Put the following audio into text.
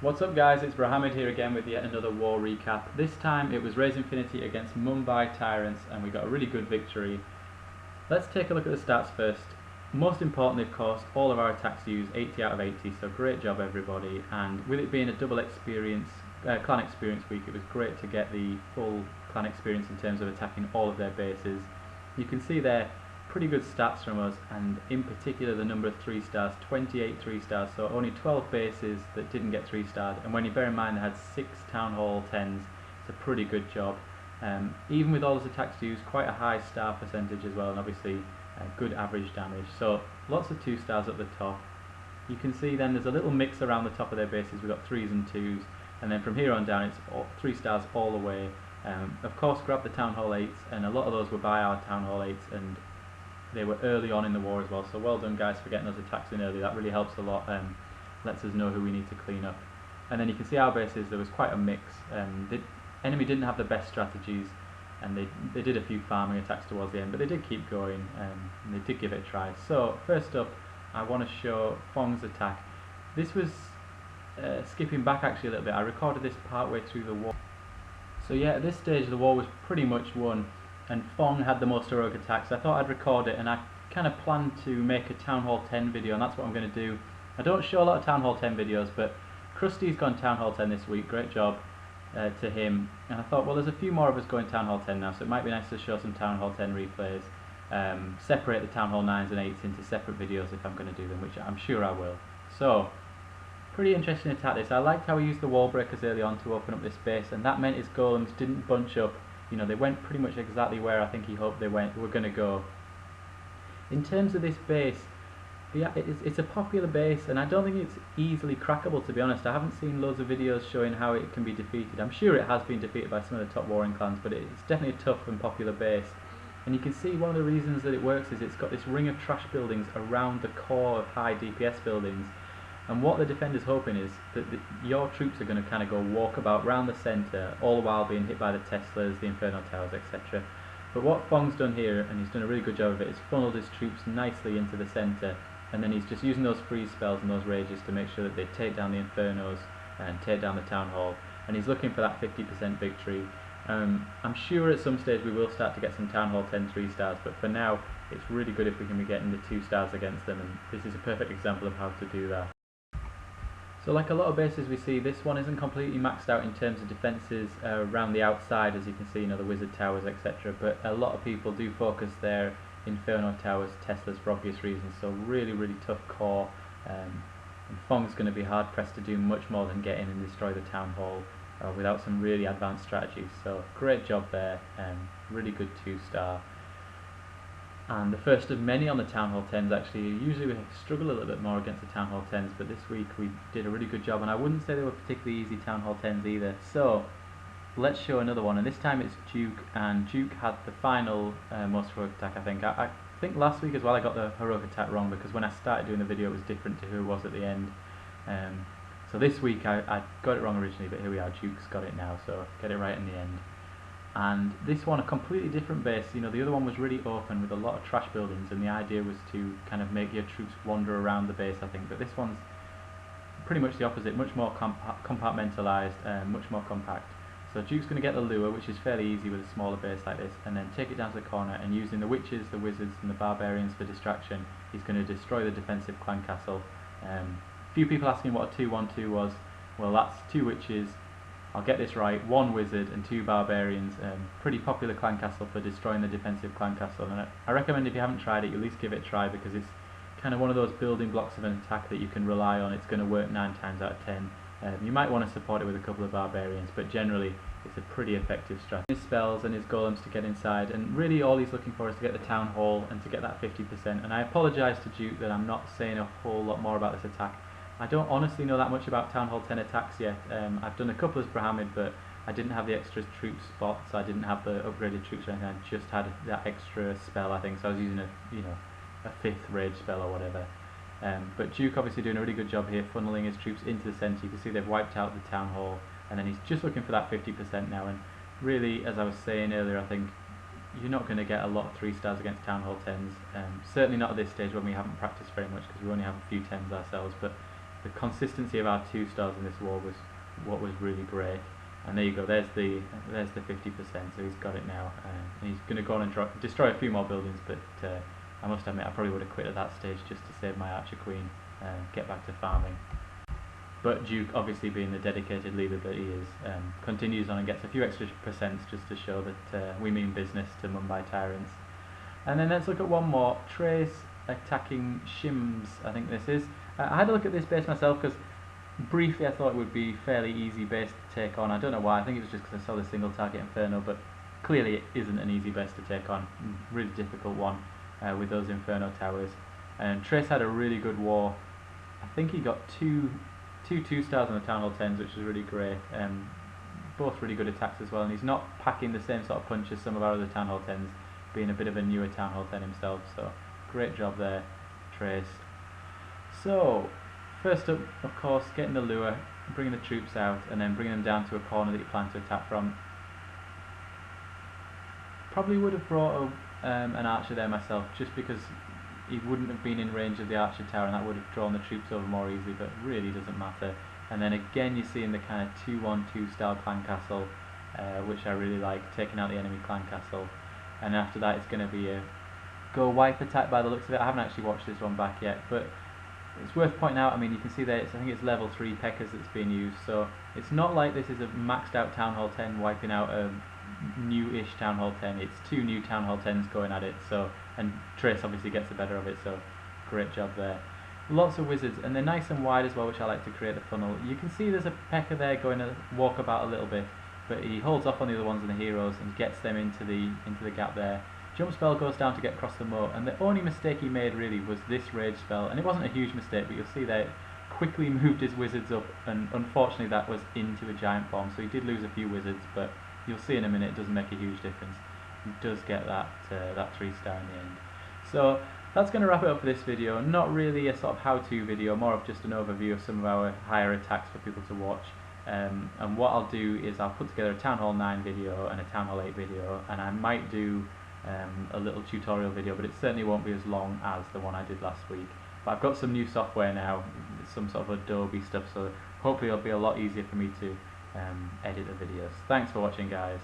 What's up guys, it's Mohammed here again with yet another war recap. This time it was RazeInfinity against Mumbai Tyrantz and we got a really good victory. Let's take a look at the stats first. Most importantly of course, all of our attacks use 80 out of 80, so great job everybody. And with it being a double experience, clan experience week, it was great to get the full clan experience in terms of attacking all of their bases. You can see there pretty good stats from us, and in particular the number of 3 stars, 28 3 stars, so only 12 bases that didn't get 3 starred, and when you bear in mind they had 6 Town Hall 10s, it's a pretty good job. Even with all those attacks used, quite a high star percentage as well, and obviously good average damage, so lots of 2 stars at the top. You can see then there's a little mix around the top of their bases. We've got 3s and 2s, and then from here on down it's 3 stars all the way. Of course grab the Town Hall 8s, and a lot of those were by our Town Hall 8s, and they were early on in the war as well, so well done guys for getting those attacks in early. That really helps a lot, lets us know who we need to clean up. And then you can see our bases, there was quite a mix. The enemy didn't have the best strategies, and they did a few farming attacks towards the end, but they did keep going, and they did give it a try. So first up I want to show Fong's attack. This was skipping back actually a little bit. I recorded this part way through the war. So yeah, at this stage the war was pretty much won, and Phong had the most heroic attacks. I thought I'd record it, and I kind of planned to make a Town Hall 10 video, and that's what I'm going to do. I don't show a lot of Town Hall 10 videos, but Krusty's gone Town Hall 10 this week, great job to him. And I thought, well, there's a few more of us going Town Hall 10 now, so it might be nice to show some Town Hall 10 replays. Separate the Town Hall 9s and 8s into separate videos if I'm going to do them, which I'm sure I will. So, pretty interesting attack this. I liked how he used the wall breakers early on to open up this base, and that meant his golems didn't bunch up. You know, they went pretty much exactly where I think he hoped they were going to go. In terms of this base, it's a popular base, and I don't think it's easily crackable, to be honest. I haven't seen loads of videos showing how it can be defeated. I'm sure it has been defeated by some of the top warring clans, but it's definitely a tough and popular base. And you can see one of the reasons that it works is it's got this ring of trash buildings around the core of high DPS buildings. And what the defender's hoping is that your troops are going to kind of go walk about round the centre, all the while being hit by the Teslas, the Inferno Towers, etc. But what Fong's done here, and he's done a really good job of it, is funneled his troops nicely into the centre, and then he's just using those freeze spells and those rages to make sure that they take down the Infernos and take down the Town Hall, and he's looking for that 50% victory. I'm sure at some stage we will start to get some Town Hall 10 3 stars, but for now it's really good if we can be getting the 2 stars against them, and this is a perfect example of how to do that. So like a lot of bases we see, this one isn't completely maxed out in terms of defences around the outside, as you can see, you know, the wizard towers, etc. But a lot of people do focus their Inferno towers, Teslas, for obvious reasons, so really tough core, and Fong's going to be hard pressed to do much more than get in and destroy the Town Hall without some really advanced strategies. So great job there, really good 2 star. And the first of many on the Town Hall 10s actually. Usually we struggle a little bit more against the Town Hall 10s, but this week we did a really good job, and I wouldn't say they were particularly easy Town Hall 10s either. So let's show another one, and this time it's Duke, and Duke had the final most heroic attack, I think. I think last week as well I got the heroic attack wrong, because when I started doing the video it was different to who it was at the end. So this week I got it wrong originally, but here we are, Duke's got it now, so get it right in the end. And this one, a completely different base. You know, the other one was really open with a lot of trash buildings, and the idea was to kind of make your troops wander around the base, I think. But this one's pretty much the opposite, much more compartmentalised, much more compact. So Duke's going to get the lure, which is fairly easy with a smaller base like this, and then take it down to the corner, and using the witches, the wizards and the barbarians for distraction, he's going to destroy the defensive clan castle. Few people asking what a 2-1-2 was. Well, that's 2 witches, I'll get this right, 1 wizard and 2 barbarians. Pretty popular clan castle for destroying the defensive clan castle, and I recommend if you haven't tried it, you at least give it a try, because it's kind of one of those building blocks of an attack that you can rely on. It's going to work 9 times out of 10. You might want to support it with a couple of barbarians, but generally it's a pretty effective strategy. His spells and his golems to get inside, and really all he's looking for is to get the Town Hall and to get that 50%. And I apologise to Duke that I'm not saying a whole lot more about this attack. I don't honestly know that much about Town Hall 10 attacks yet. I've done a couple as Mohammed, but I didn't have the extra troop spots, I didn't have the upgraded troops or anything, I just had that extra spell, I think, so I was using a 5th rage spell or whatever. But Duke obviously doing a really good job here, funneling his troops into the centre. You can see they've wiped out the Town Hall, and then he's just looking for that 50% now, and really, as I was saying earlier, I think you're not going to get a lot of 3 stars against Town Hall 10s, certainly not at this stage when we haven't practiced very much, because we only have a few 10s ourselves, but the consistency of our 2-stars in this war was what was really great. And there you go, there's the 50%, so he's got it now. And he's going to go on and destroy a few more buildings, but I must admit I probably would have quit at that stage just to save my Archer Queen and get back to farming. But Duke, obviously being the dedicated leader that he is, continues on and gets a few extra percents just to show that we mean business to Mumbai Tyrantz. And then let's look at one more, Trase attacking Shims, I think this is. I had a look at this base myself because briefly I thought it would be fairly easy base to take on. I don't know why, I think it was just because I saw the single target Inferno, but clearly it isn't an easy base to take on. Really difficult one with those Inferno towers. And Trase had a really good war. I think he got two 2-stars on the Town Hall 10s, which is really great. Both really good attacks as well, and he's not packing the same sort of punch as some of our other Town Hall 10s, being a bit of a newer Town Hall 10 himself, so great job there, Trase. So, first up, of course, getting the lure, bringing the troops out, and then bringing them down to a corner that you plan to attack from. Probably would have brought an archer there myself, just because he wouldn't have been in range of the archer tower and that would have drawn the troops over more easily, but really doesn't matter. And then again you're seeing the kind of 2-1-2 style clan castle, which I really like, taking out the enemy clan castle. And after that it's going to be a go wipe attack by the looks of it. I haven't actually watched this one back yet, but it's worth pointing out, I mean you can see there, I think it's level 3 Pekkas that's being used, so it's not like this is a maxed out Town Hall 10 wiping out a new-ish Town Hall 10, it's 2 new Town Hall 10s going at it, so, and Trase obviously gets the better of it, so great job there. Lots of wizards, and they're nice and wide as well, which I like to create the funnel. You can see there's a Pekka there going to walk about a little bit, but he holds off on the other ones and the heroes and gets them into the gap there. Jump spell goes down to get across the moat, and the only mistake he made really was this rage spell, and it wasn't a huge mistake, but you'll see there, quickly moved his wizards up, and unfortunately that was into a giant bomb, so he did lose a few wizards, but you'll see in a minute it doesn't make a huge difference. He does get that 3-star in the end. So that's going to wrap it up for this video. Not really a sort of how-to video, more of just an overview of some of our higher attacks for people to watch. And what I'll do is I'll put together a Town Hall 9 video and a Town Hall 8 video, and I might do a little tutorial video, but it certainly won't be as long as the one I did last week. But I've got some new software now, some sort of Adobe stuff, so hopefully it'll be a lot easier for me to edit the videos. Thanks for watching, guys.